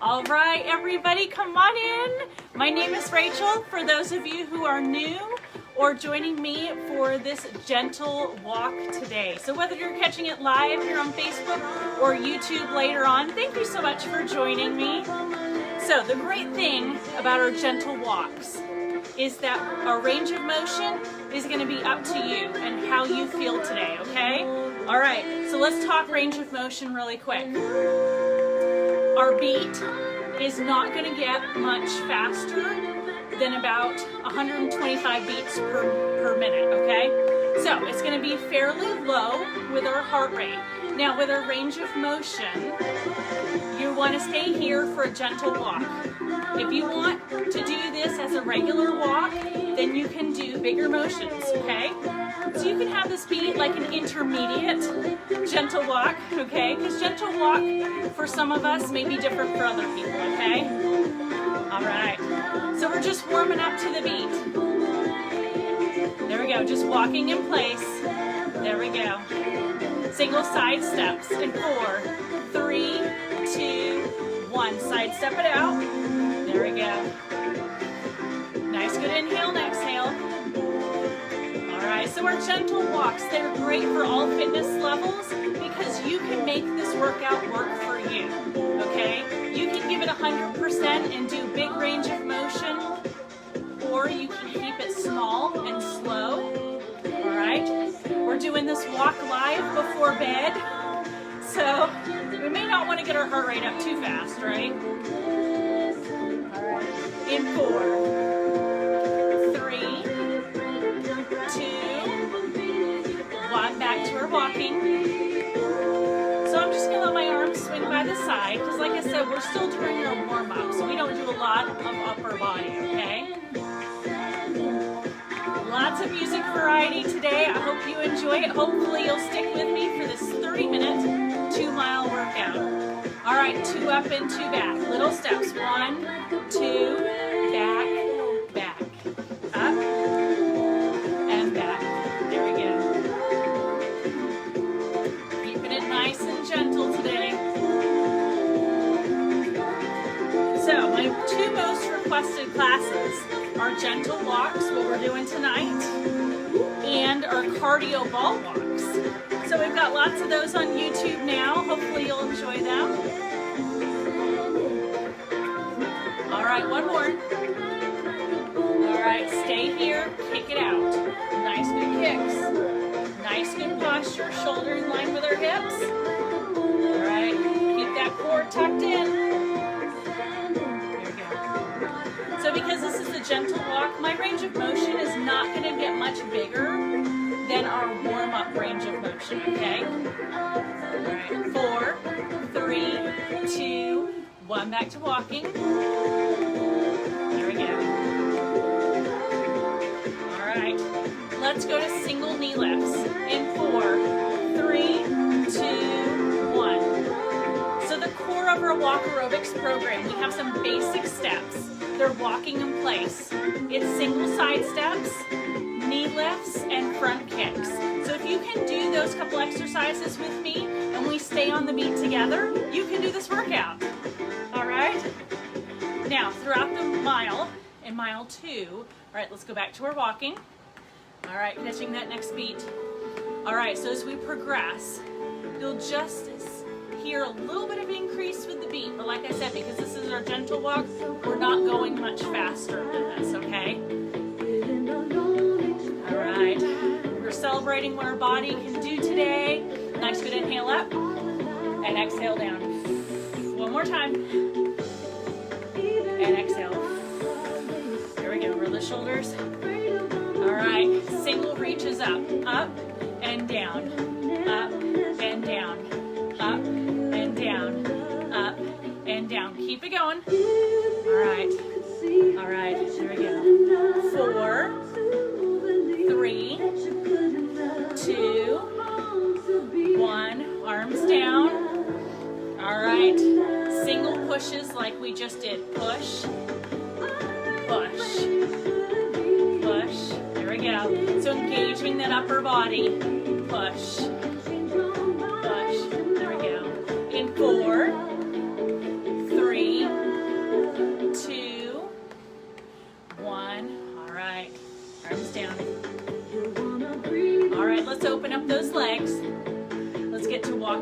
All right, everybody, come on in. My name is Rachel. For those of you who are new or joining me for this gentle walk today. So whether you're catching it live here on Facebook or YouTube later on, thank you so much for joining me. So the great thing about our gentle walks is that our range of motion is going to be up to you and how you feel today, okay? All right, so let's talk range of motion really quick. Our beat is not going to get much faster than about 125 beats per minute, okay? So it's going to be fairly low with our heart rate. Now with our range of motion, you want to stay here for a gentle walk. If you want to do this as a regular walk, then you can do bigger motions, okay? So you can have this be like an intermediate gentle walk, okay? Because gentle walk for some of us may be different for other people, okay? All right, so we're just warming up to the beat. There we go, just walking in place. There we go. Single side steps in 4, 3, 2, 1. Side step it out. There we go. Nice, good inhale and exhale. All right, so our gentle walks, they're great for all fitness levels because you can make this workout work for you, okay? You can give it 100% and do big range of motion, or you can keep it small and slow, all right? We're doing this walk live before bed, so we may not want to get our heart rate up too fast, right? All right, in 4, 3, 2, 1, back to our walking. So I'm just going to let my arms swing by the side, because like I said, we're still doing our warm-up, so we don't do a lot of upper body, okay? Lots of music variety today. I hope you enjoy it. Hopefully you'll stick with me for this 30-minute, 2-mile workout. All right, 2 up and 2 back. Little steps. 1, 2, back, back, up, and back. There we go. Keeping it nice and gentle today. So my 2 most requested classes are gentle walks, what we're doing tonight, and our cardio ball walks. So we've got lots of those on YouTube now. Hopefully you'll enjoy them. All right, one more. All right, stay here, kick it out. Nice good kicks. Nice good posture, shoulder in line with our hips. All right, keep that core tucked in. So because this is a gentle walk, my range of motion is not going to get much bigger than our warm-up range of motion, okay? All right, 4, 3, 2, 1, back to walking. There we go. All right, let's go to single knee lifts in 4, 3, 2, 1. So the core of our walk aerobics program, we have some basic steps. They're walking in place. It's single side steps, knee lifts, and front kicks. So if you can do those couple exercises with me and we stay on the beat together, you can do this workout. All right? Now, throughout the mile, in mile 2, all right, let's go back to our walking. All right, catching that next beat. All right, so as we progress, you'll just hear a little bit of increase with the beat, but like I said, because this is our gentle walk, we're not going much faster than this, okay? All right, we're celebrating what our body can do today. Nice good inhale up and exhale down. One more time. And exhale. There we go, roll the shoulders. All right, single reaches up and down, up and down, up and down, up and down. Keep it going. All right, there we go. 4, 3, 2, 1, arms down. All right, single pushes like we just did. Push, push, push. There we go. So engaging that upper body. Push, push. There we go. In 4, 3,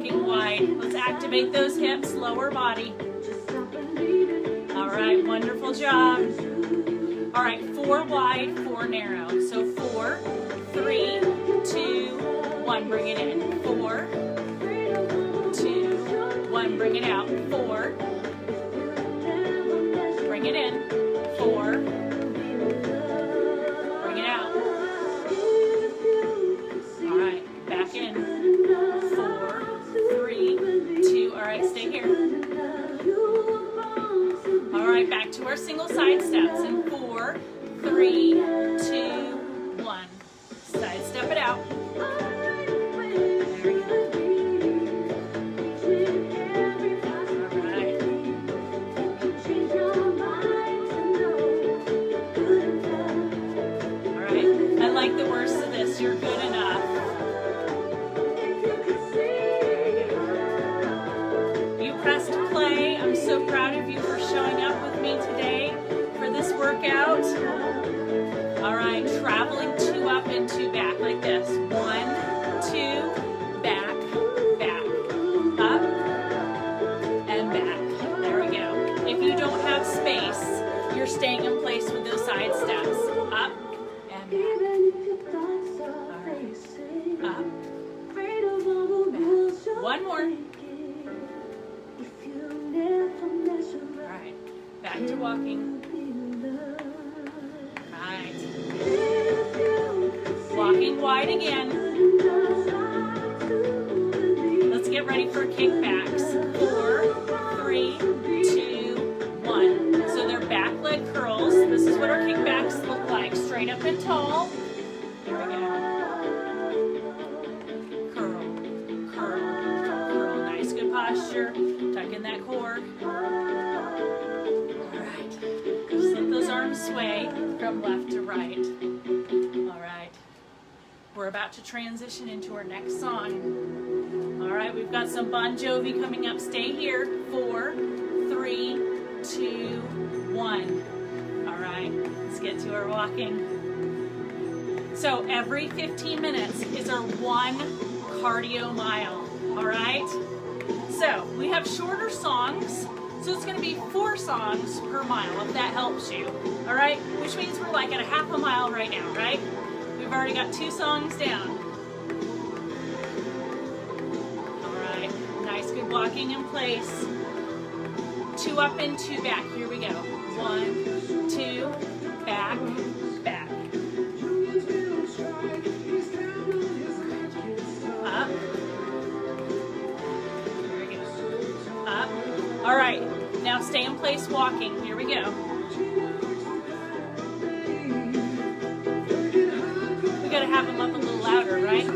walking wide. Let's activate those hips, lower body. All right, wonderful job. All right, 4 wide, 4 narrow. So 4, 3, 2, 1, bring it in. 4, 2, 1, bring it out. 4, bring it in. 4, bring it out. All right, back in. 4, 3, 2, all right, stay here. All right, back to our single side steps. And 4, 3, 2, 1. Side step it out. There we go. All right. All right. I like the words to this. You're good enough. You pressed play. I'm so proud of you for showing up with me today for this workout. All right, traveling 2 up and 2 back like this. 1, 2, back, back, up, and back. There we go. If you don't have space, you're staying in place with those side steps. Up and back. All right. Up, back. 1 more. All right, back to walking. Right. Walking wide again. Let's get ready for kickbacks. 4, 3, 2, 1. So they're back leg curls. This is what our kickbacks look like. Straight up and tall. Here we go. Curl, curl, curl. Nice, good posture. Tuck in that core. Just let those arms sway from left to right. All right. We're about to transition into our next song. All right, we've got some Bon Jovi coming up. Stay here. 4, 3, 2, 1. All right, let's get to our walking. So every 15 minutes is our 1 cardio mile. All right? So we have shorter songs. So it's going to be 4 songs per mile, if that helps you. All right? Which means we're like at a half a mile right now, right? We've already got 2 songs down. All right. Nice, good walking in place. 2 up and 2 back. Here we go. 1, 2, back, back. Up. Here we go. Up. All right, now stay in place walking. Here we go. We gotta have them up a little louder, right?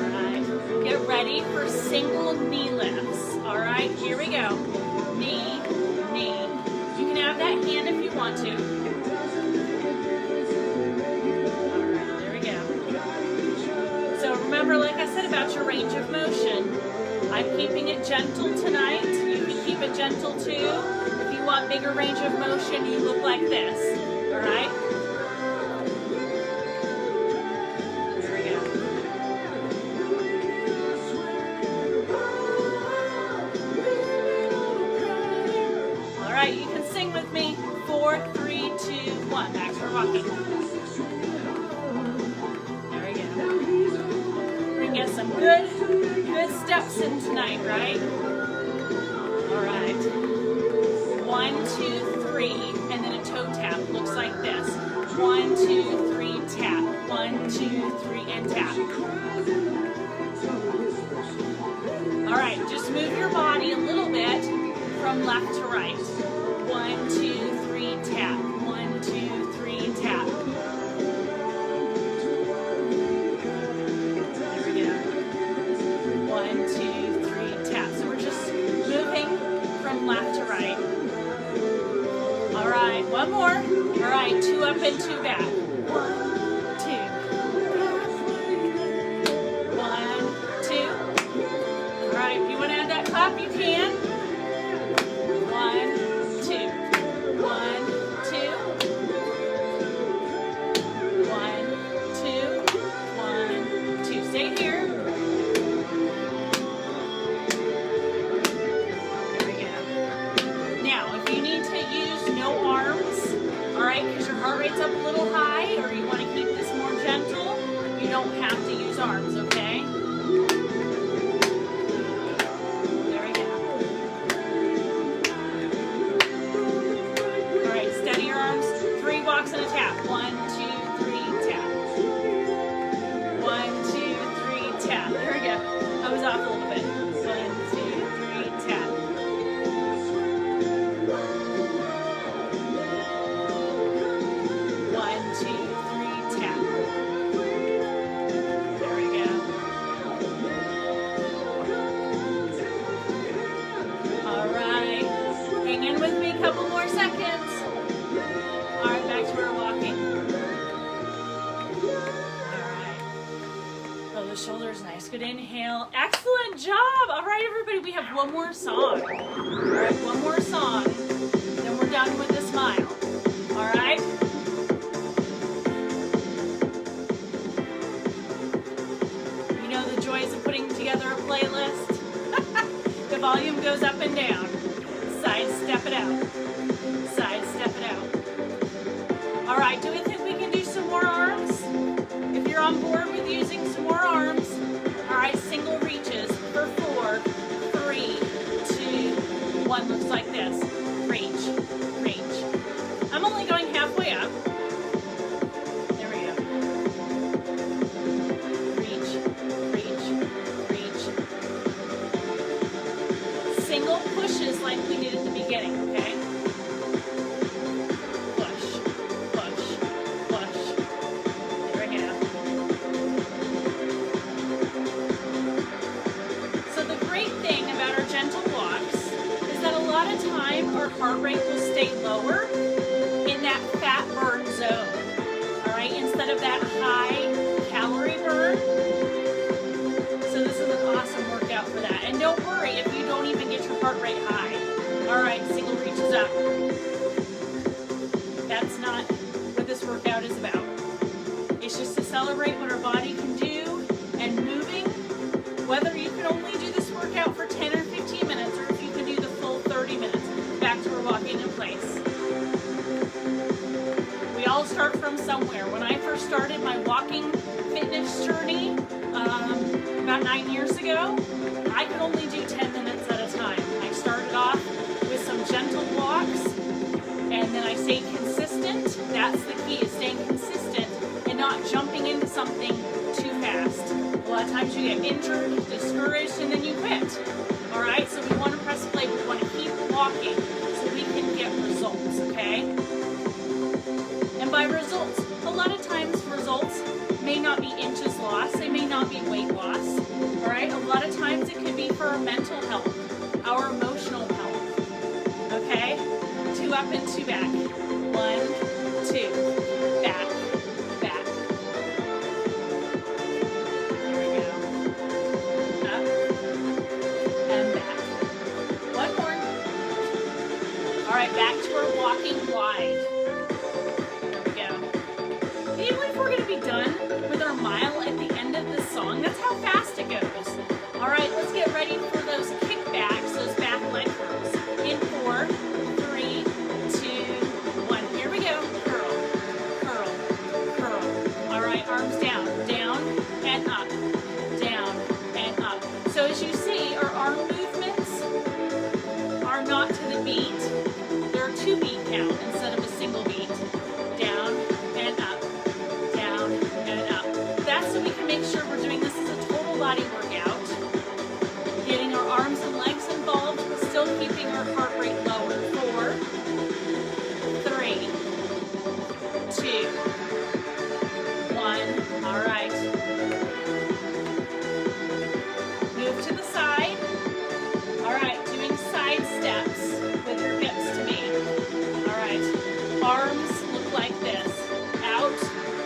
All right, get ready for single knee lifts. All right, here we go. Knee, knee. You can have that hand if you want to. All right, there we go. So remember, like I said about your range of motion, I'm keeping it gentle tonight. You can keep it gentle too. If you want bigger range of motion, you look like this. All right? There we go. All right, you can sing with me. 4, 3, 2, 1. Back for walking. There we go. We're gonna get some good steps in tonight, right? All right. 1, 2, 3, and then a toe tap. Looks like this. 1, 2, 3, tap. 1, 2, 3, and tap. All right, just move your body a little bit from left to right. 1, 2, 3, tap. 1, 2, 3, tap. There we go. 1, 2, 3, tap. So we're just moving from left to right. All right, one more. All right, 2 up and 2 back. 1, 2. 1, 2. All right, if you want to add that clap, you can. 1, 2. 1, 2. 1, 2. 1, 2. stay here. There we go. Now, if you need to use no arms, all right, because your heart rate's up a little high, or you want to keep this more gentle, you don't have to use arms, okay? There we go. All right, steady your arms. 3 walks and a tap. 1, 2, 3, tap. 1, 2, 3, tap. There we go. I was off a little bit. 1, 2, 3, tap. 1, 2, 3, tap. There we go. All right. Hang in with me a couple more seconds. All right, back to our walking. All right. Oh, the shoulder's nice. Good inhale. Excellent job. All right, everybody, we have one more song. All right, one more song. Then we're done with the smile. All right? You know the joys of putting together a playlist? The volume goes up and down. Side step it out. Side step it out. All right, do we think we can do some more arms? If you're on board with using some more arms, all right, single reaches for 4, 3, 2, 1. Looks like this. Reach, reach. I'm only going halfway up. There we go. Reach, reach, reach. Single pushes like we did at the beginning, okay? Push, push, push. There we go. So the great thing about our gentle walks is that a lot of time our heart rate will stay lower in that fat burn zone, all right, instead of that high calorie burn. So this is an awesome workout for that. And don't worry if you don't even get your heart rate high. All right, single reaches up. That's not what this workout is about. It's just to celebrate what our body can do and moving, whether you can only do this workout for 10 or 15 minutes or if you can do the full 30 minutes. Back to our walking in place. We all start from somewhere. When I first started my walking fitness journey about 9 years ago, I could only do 10 minutes at a time. I started off with some gentle walks, and then I stayed consistent. That's the key, is staying consistent and not jumping into something too fast. A lot of times you get injured, discouraged, and then you quit. All right, so we want to press play. We want to keep walking so we can get results, okay? And by results, a lot of times results may not be inches lost. They may not be weight loss. All right, a lot of times it could be for our mental health, our emotional health, okay? 2 up and 2 back. 1, 2, back, back. There we go. Up and back. One more. All right, back to our walking wide. There we go. Even if we're going to be done with our mile at the end of this song, that's how fast it goes. All right, let's get ready for those kickbacks, those back leg curls. In 4, 3, 2, 1. Here we go. Curl, curl, curl. All right, arms down, down and up, down and up. So as you see, our arm movements are not to the beat. They're a 2-beat count instead of a single beat. Down and up, down and up. That's so we can make sure we're doing this as a total body workout. Getting our arms and legs involved, still keeping our heart rate lower. 4, 3, 2, 1. All right. Move to the side. All right, doing side steps with your hips to me. All right, arms look like this. Out,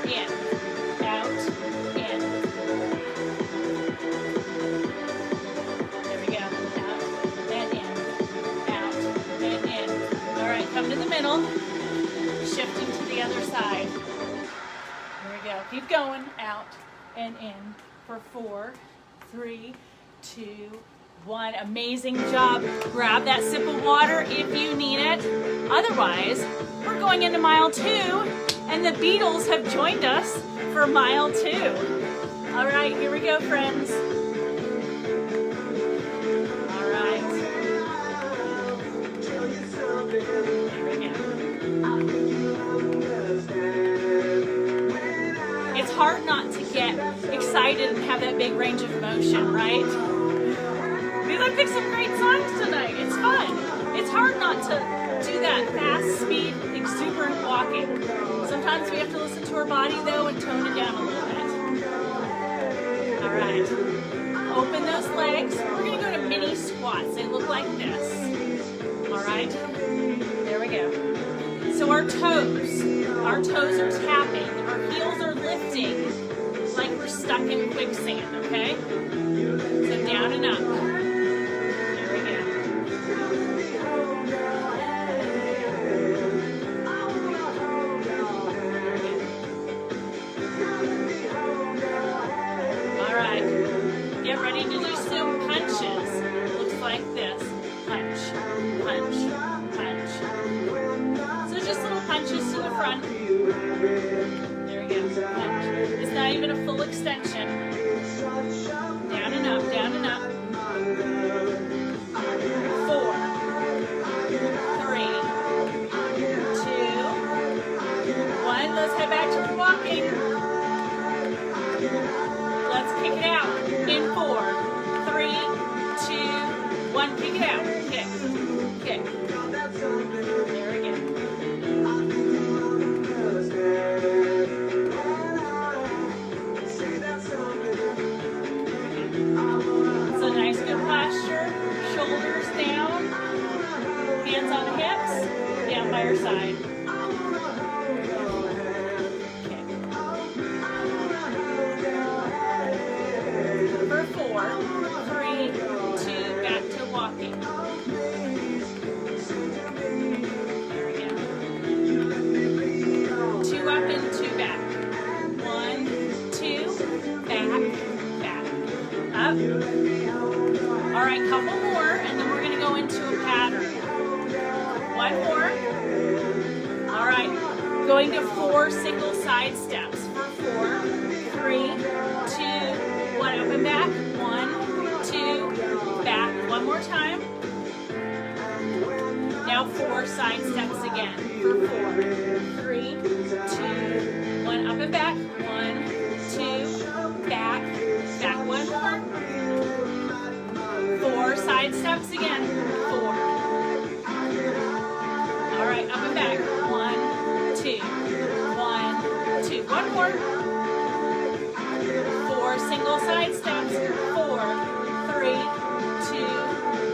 in, out, in. There we go. Out and in, out and in. All right, come to the middle. Shifting to the other side. There we go. Keep going. Out and in, for 4, 3, 2, 1. Amazing job. Grab that sip of water if you need it. Otherwise, we're going into mile 2, and the Beatles have joined us for mile 2. All right, here we go, friends. All right. Here we go. It's hard not to get excited and have that big range of motion, right? Because I picked some great songs tonight. It's fun. It's hard not to do that fast speed, exuberant walking. Sometimes we have to listen to our body though and tone it down a little bit. All right. Open those legs. We're going to go to mini squats. They look like this. All right. There we go. So our toes are tapping. Our heels are lifting like we're stuck in quicksand, okay? So down and up. There we go. All right. Get ready to do some punches. Looks like this. Punch, punch, punch. So just little punches to the front. There we go. Punch. It's not even a full extension. Down and up, down and up. 4, 3, 2, 1. Let's head back to the walking. Let's kick it out. In 4, 3, 2, 1. Kick it out. Kick. Kick. There we go. So nice, good posture. Shoulders down. Hands on the hips. Down by your side. For 4, 3, 2, back to walking. There we go. 2 up and 2 back. 1, 2, back, back, up. All right, couple more, and then we're gonna go into a pattern. 1 more. All right, going to 4 single side steps. For 4, 3, 2, 1, up and back. 1, 2, back. One more time. Now 4 side steps again. For 4, 3, 2, 1, up and back. 1, 2, back, back. One more. 4 side steps again. 4. All right, up and back. 1, 2, 1, 2. One more. 4 single side steps. 4, 3, 2,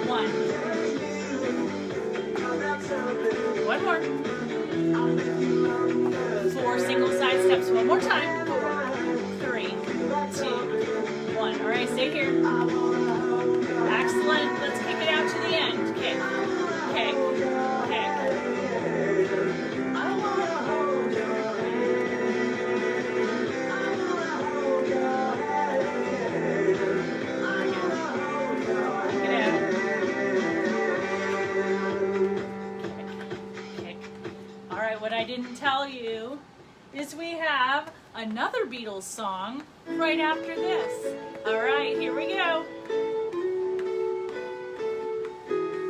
1. One more. 4 single side steps. One more time. 4, 3, 2, 1. All right, stay here. Excellent. Let's kick it out to the end. Kick, kick, kick. Kick it out. Kick, kick. All right, what I didn't tell you is we have another Beatles song right after this. All right, here we go.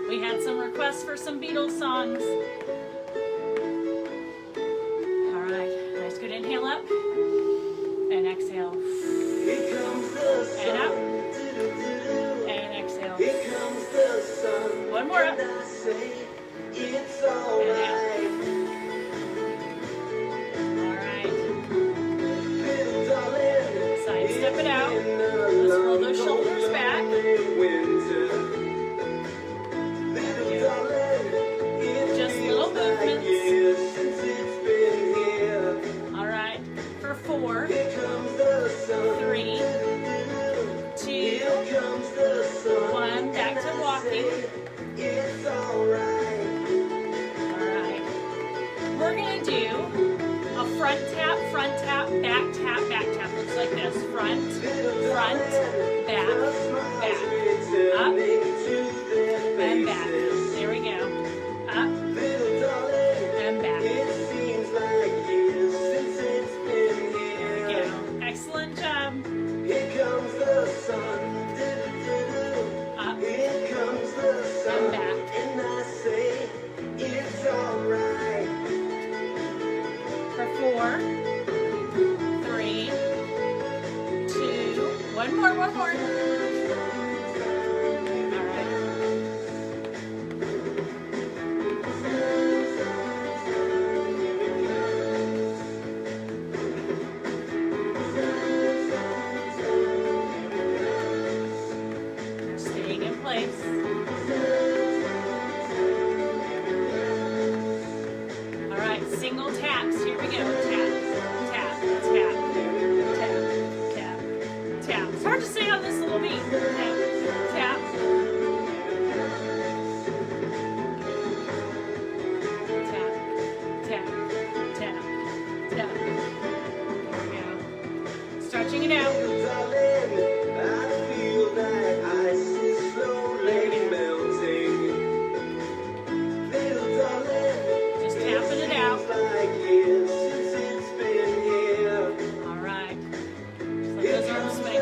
We had some requests for some Beatles songs. All right, nice good inhale up and exhale. And up and exhale. One more up and out. All right. Side step it out. Let's roll those shoulders back. Just little movements. All right. For 4, 3, 2, 1. Back to walking. All right. We're going to do a front tap, back tap, back tap. Looks like this. Front, front, back, back. Up, and back. There we go. Up, and back. There we go. Excellent job. Up, and back. For 4, 3, 2, one more. All right. Staying in place. All right, single taps. Here we go. Tap, tap, tap, tap, tap, tap. It's hard to stay on this little beat. Tap, tap. Tap, tap, tap, tap. There we go. Stretching it out. Just tapping it out. All right. Let those arms swing.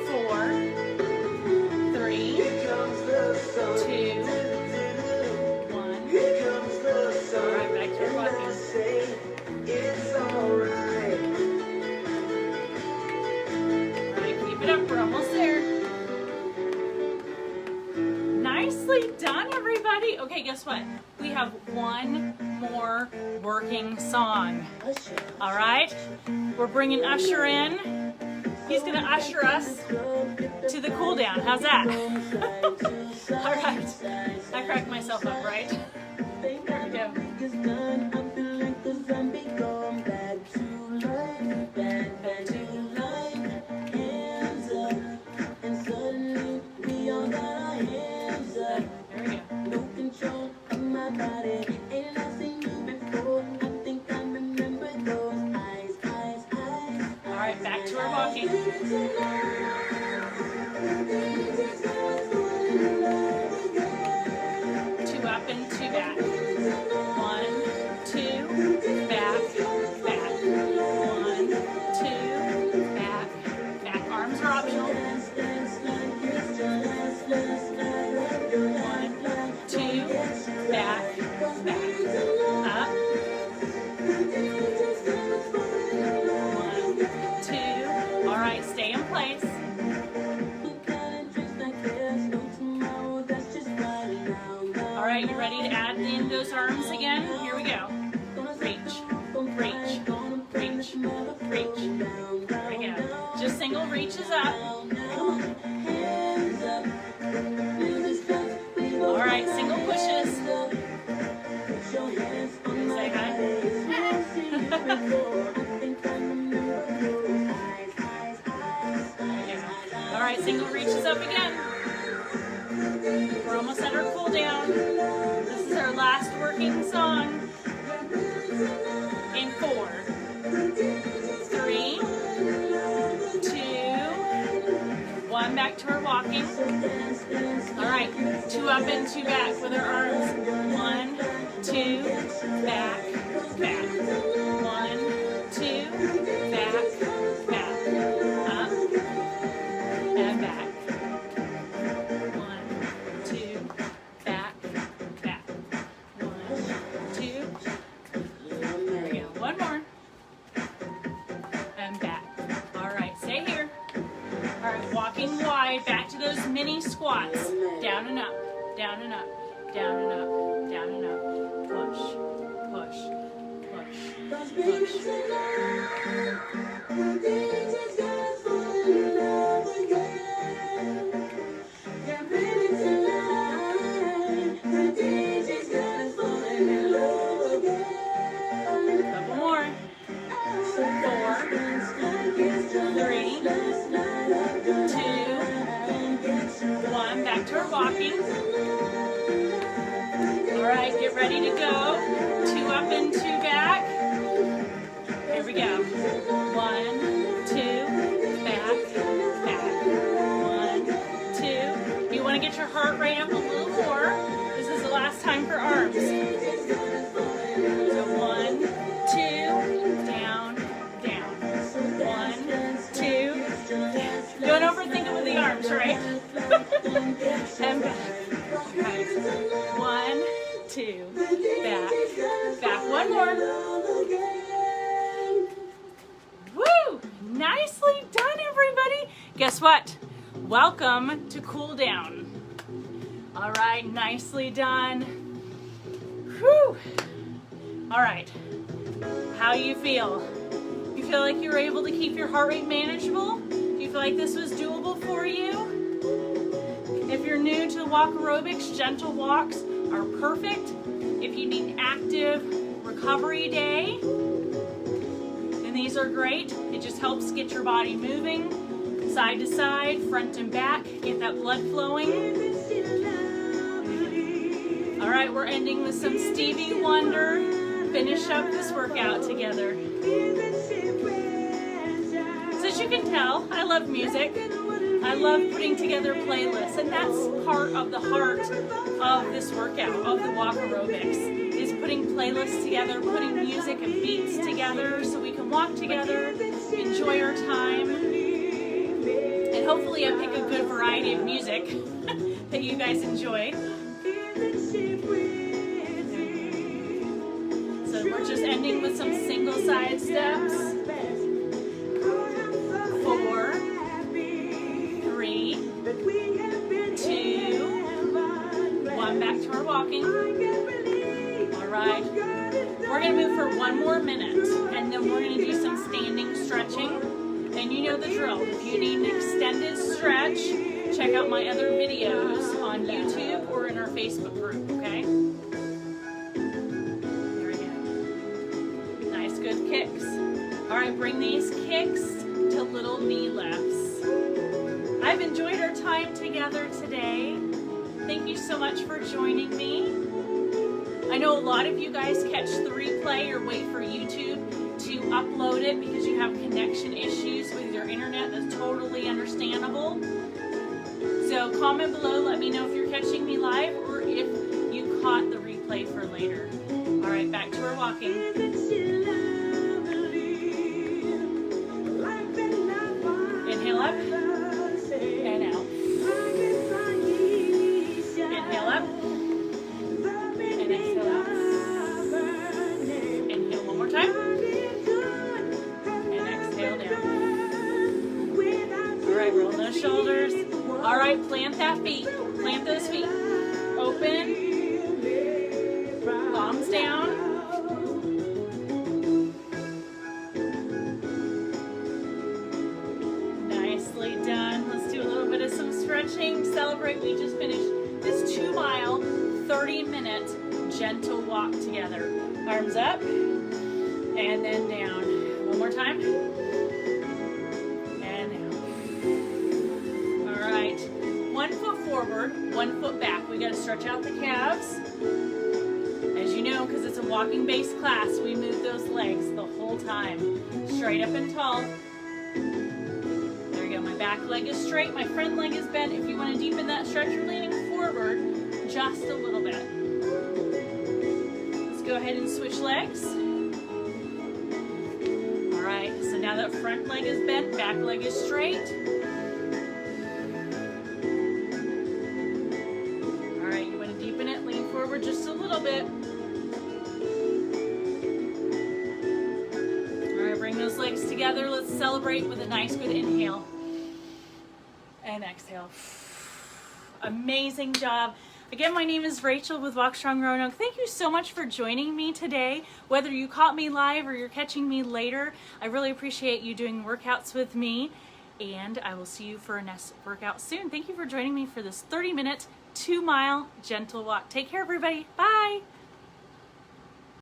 4, 3, 2, 1. All right, back to your walking. All right, keep it up. We're almost there. Nicely done, everybody. Okay, guess what? We have one more working song. All right? We're bringing Usher in. He's going to usher us to the cool down. How's that? All right. I cracked myself up, right? There we go. All right, back to our walking. 2 up and 2 back. 1, 2, back, back. 1, 2, back, back. Arms are optional. 1, 2, back, back. Up. 1, 2. All right, stay in place. All right, you ready to add in those arms again? Here we go. Reach, reach, reach, reach. There we go. Just single reaches up. All right, single pushes. Say hi. All right, single reaches up again. We're almost at our cool down. This is our last working song. In 4, 3, 2, 1. Back to our walking. All right, 2 up and 2 back with our arms. 1, 2, back, back. 1, 2, back, back. Up and back. 1, 2, back, back. 1, 2. There we go. One more. And back. All right, stay here. All right, walking wide, back to those mini squats. Down and up, down and up, down and up, down and up. Push, push, push, push. Couple more. 4, 3, 2, 1. Back to our walking. Get ready to go. 2 up and 2 back. Here we go. 1, 2, back, back. 1, 2. You want to get your heart rate up a little more. This is the last time for arms. So 1, 2, down, down. 1, 2, down. Don't overthink it with the arms, right? And back. Okay. 1, 2, back, back. One more. Woo! Nicely done, everybody. Guess what? Welcome to cool down. All right, nicely done. Whew. All right, how do you feel? You feel like you were able to keep your heart rate manageable? Do you feel like this was doable for you? If you're new to walk aerobics, gentle walks are perfect. If you need an active recovery day, then these are great. It just helps get your body moving, side to side, front and back, get that blood flowing. All right, we're ending with some Stevie Wonder. Finish up this workout together. So as you can tell, I love music. I love putting together playlists, and that's part of the heart of this workout, of the walk aerobics, is putting playlists together, putting music and beats together so we can walk together, enjoy our time, and hopefully I pick a good variety of music that you guys enjoy. So we're just ending with some single side steps. 4, 3, 2, 1, back to our walking. All right, we're gonna move for 1 more minute, and then we're gonna do some standing stretching. And you know the drill. If you need an extended stretch, check out my other videos on YouTube or in our Facebook group, okay? There we go. Nice, good kicks. All right, bring these kicks to little knee lifts. I've enjoyed our time together today. Thank you so much for joining me. I know a lot of you guys catch the replay or wait for YouTube to upload it because you have connection issues with your internet. That's totally understandable. So comment below, let me know if you're catching me live or if you caught the replay for later. All right, back to our walking. Inhale up and out. Inhale up and exhale out. Inhale one more time and exhale down. All right, roll those shoulders. All right, plant that feet. Plant those feet. Open. Palms down. Nicely done. Let's do a little bit of some stretching. Celebrate. We just finished this 2-mile, 30-minute gentle walk together. Arms up and then down. One more time. And down. All right. 1 foot forward, 1 foot back. We got to stretch out the calves. As you know, because it's a walking-based class, we move those legs the whole time. Straight up and tall. There we go. My back leg is straight. My front leg is bent. If you want to deepen that stretch, you're leaning forward just a little bit. Let's go ahead and switch legs. All right. So now that front leg is bent, back leg is straight. Just a little bit. All right, bring those legs together. Let's celebrate with a nice good inhale and exhale. Amazing job. Again, my name is Rachel with Strong Roanoke. Thank you so much for joining me today. Whether you caught me live or you're catching me later, I really appreciate you doing workouts with me, and I will see you for a next workout soon. Thank you for joining me for this 30-minute 2-mile gentle walk. Take care, everybody. Bye.